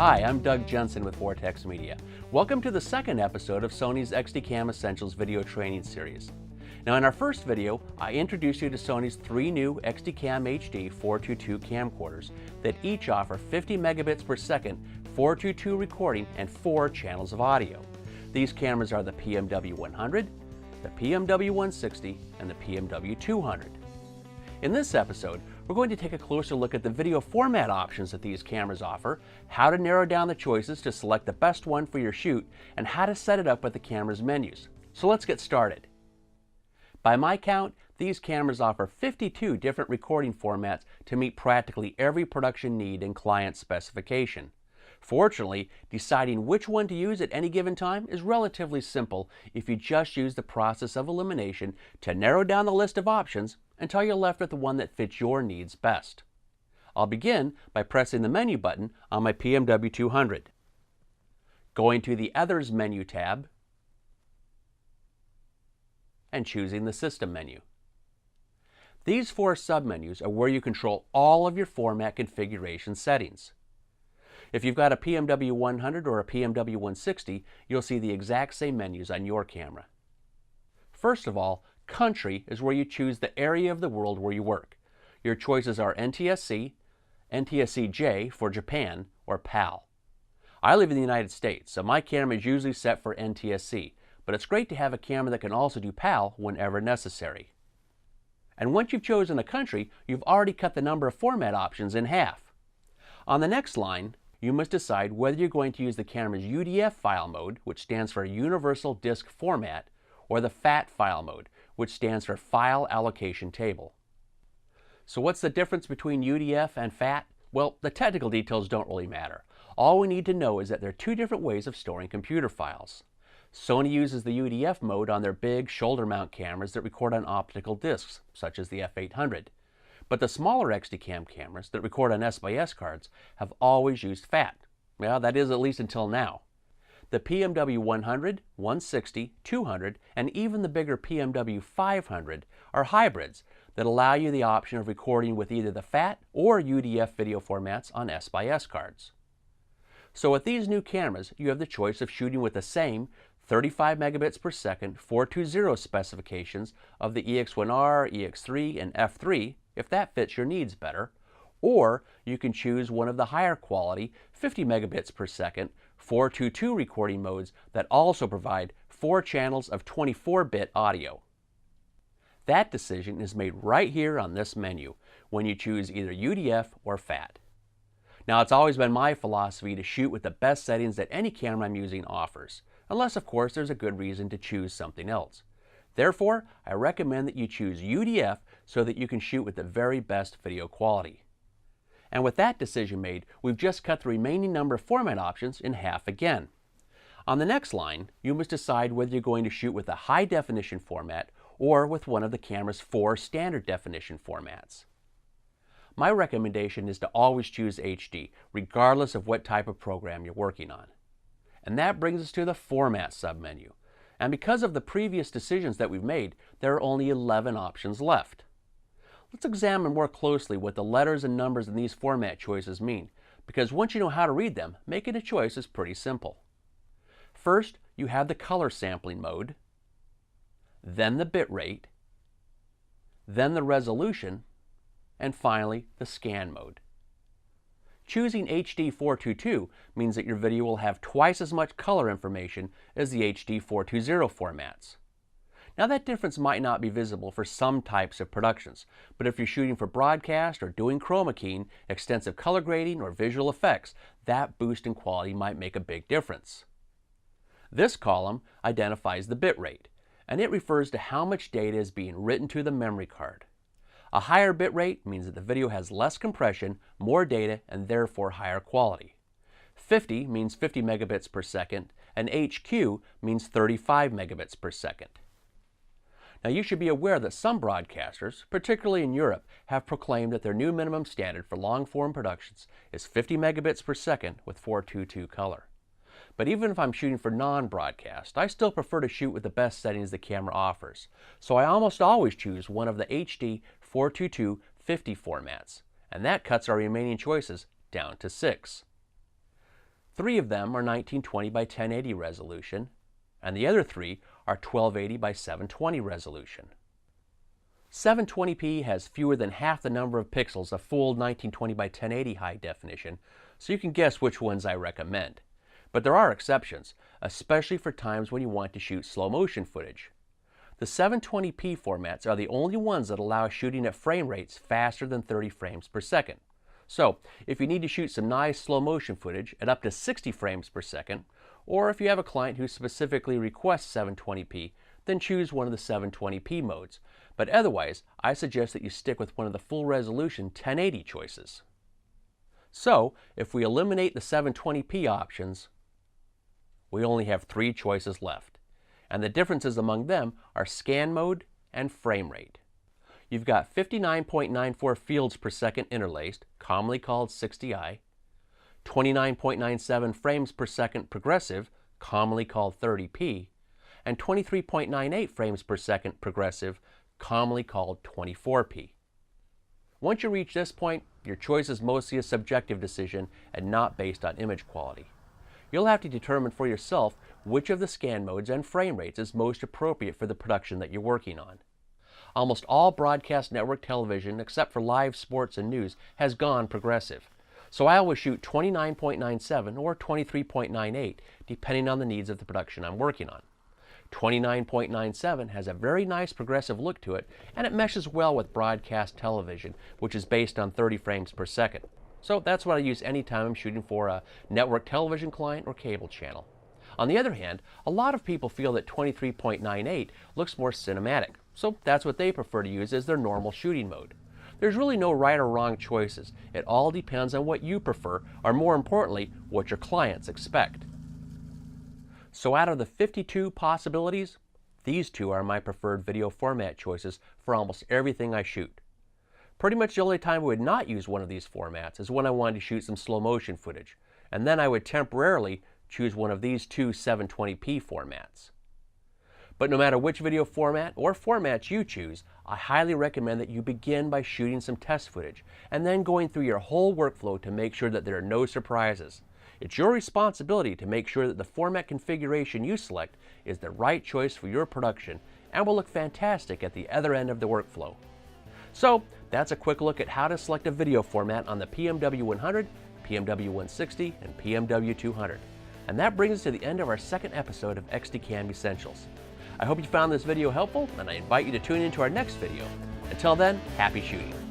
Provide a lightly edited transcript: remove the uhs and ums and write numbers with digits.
Hi, I'm Doug Jensen with Vortex Media. Welcome to the second episode of Sony's XDCAM Essentials video training series. Now in our first video, I introduced you to Sony's three new XDCAM HD 422 camcorders that each offer 50 megabits per second 422 recording and 4 channels of audio. These cameras are the PMW100, the PMW160, and the PMW200. In this episode, we're going to take a closer look at the video format options that these cameras offer, how to narrow down the choices to select the best one for your shoot, and how to set it up with the camera's menus. So let's get started. By my count, these cameras offer 52 different recording formats to meet practically every production need and client specification. Fortunately, deciding which one to use at any given time is relatively simple if you just use the process of elimination to narrow down the list of options until you're left with the one that fits your needs best. I'll begin by pressing the menu button on my PMW200. Going to the Others menu tab and choosing the System menu. These 4 submenus are where you control all of your format configuration settings. If you've got a PMW100 or a PMW160, you'll see the exact same menus on your camera. First of all, Country is where you choose the area of the world where you work. Your choices are NTSC, NTSC-J for Japan, or PAL. I live in the United States, so my camera is usually set for NTSC, but it's great to have a camera that can also do PAL whenever necessary. And once you've chosen a country, you've already cut the number of format options in half. On the next line, you must decide whether you're going to use the camera's UDF file mode, which stands for Universal Disk Format, or the FAT file mode, which stands for File Allocation Table. So what's the difference between UDF and FAT? Well, the technical details don't really matter. All we need to know is that there are 2 different ways of storing computer files. Sony uses the UDF mode on their big shoulder mount cameras that record on optical discs, such as the F800. But the smaller XDCAM cameras that record on S/S cards have always used FAT. Well, that is at least until now. The PMW100, 160, 200, and even the bigger PMW500 are hybrids that allow you the option of recording with either the FAT or UDF video formats on S/S cards. So with these new cameras, you have the choice of shooting with the same 35 megabits per second 420 specifications of the EX1R, EX3, and F3, if that fits your needs better, or you can choose one of the higher quality 50 megabits per second 422 recording modes that also provide 4 channels of 24-bit audio. That decision is made right here on this menu when you choose either UDF or FAT. Now, it's always been my philosophy to shoot with the best settings that any camera I'm using offers, unless of course there's a good reason to choose something else. Therefore, I recommend that you choose UDF so that you can shoot with the very best video quality. And with that decision made, we've just cut the remaining number of format options in half again. On the next line, you must decide whether you're going to shoot with a high definition format or with one of the camera's 4 standard definition formats. My recommendation is to always choose HD, regardless of what type of program you're working on. And that brings us to the Format submenu. And because of the previous decisions that we've made, there are only 11 options left. Let's examine more closely what the letters and numbers in these format choices mean, because once you know how to read them, making a choice is pretty simple. First, you have the color sampling mode, then the bit rate, then the resolution, and finally the scan mode. Choosing HD 422 means that your video will have twice as much color information as the HD 420 formats. Now that difference might not be visible for some types of productions, but if you're shooting for broadcast or doing chroma keying, extensive color grading, or visual effects, that boost in quality might make a big difference. This column identifies the bit rate, and it refers to how much data is being written to the memory card. A higher bit rate means that the video has less compression, more data, and therefore higher quality. 50 means 50 megabits per second, and HQ means 35 megabits per second. Now you should be aware that some broadcasters, particularly in Europe, have proclaimed that their new minimum standard for long-form productions is 50 megabits per second with 422 color. But even if I'm shooting for non-broadcast, I still prefer to shoot with the best settings the camera offers. So I almost always choose one of the HD 422 50 formats, and that cuts our remaining choices down to 6. 3 of them are 1920 by 1080 resolution, and the other 3 are 1280 by 720 resolution. 720p has fewer than half the number of pixels of full 1920 by 1080 high definition, so you can guess which ones I recommend. But there are exceptions, especially for times when you want to shoot slow motion footage. The 720p formats are the only ones that allow shooting at frame rates faster than 30 frames per second. So, if you need to shoot some nice slow motion footage at up to 60 frames per second, or if you have a client who specifically requests 720p, then choose one of the 720p modes. But otherwise, I suggest that you stick with one of the full resolution 1080 choices. So, if we eliminate the 720p options, we only have 3 choices left. And the differences among them are scan mode and frame rate. You've got 59.94 fields per second interlaced, commonly called 60i, 29.97 frames per second progressive, commonly called 30p, and 23.98 frames per second progressive, commonly called 24p. Once you reach this point, your choice is mostly a subjective decision and not based on image quality. You'll have to determine for yourself which of the scan modes and frame rates is most appropriate for the production that you're working on. Almost all broadcast network television, except for live sports and news, has gone progressive. So I always shoot 29.97 or 23.98, depending on the needs of the production I'm working on. 29.97 has a very nice progressive look to it, and it meshes well with broadcast television, which is based on 30 frames per second. So that's what I use anytime I'm shooting for a network television client or cable channel. On the other hand, a lot of people feel that 23.98 looks more cinematic, so that's what they prefer to use as their normal shooting mode. There's really no right or wrong choices. It all depends on what you prefer, or more importantly, what your clients expect. So out of the 52 possibilities, these 2 are my preferred video format choices for almost everything I shoot. Pretty much the only time I would not use one of these formats is when I wanted to shoot some slow motion footage, and then I would temporarily choose one of these 2 720p formats. But no matter which video format or formats you choose, I highly recommend that you begin by shooting some test footage and then going through your whole workflow to make sure that there are no surprises. It's your responsibility to make sure that the format configuration you select is the right choice for your production and will look fantastic at the other end of the workflow. So that's a quick look at how to select a video format on the PMW 100, PMW 160, and PMW 200. And that brings us to the end of our second episode of XDCAM Essentials. I hope you found this video helpful, and I invite you to tune in to our next video. Until then, happy shooting.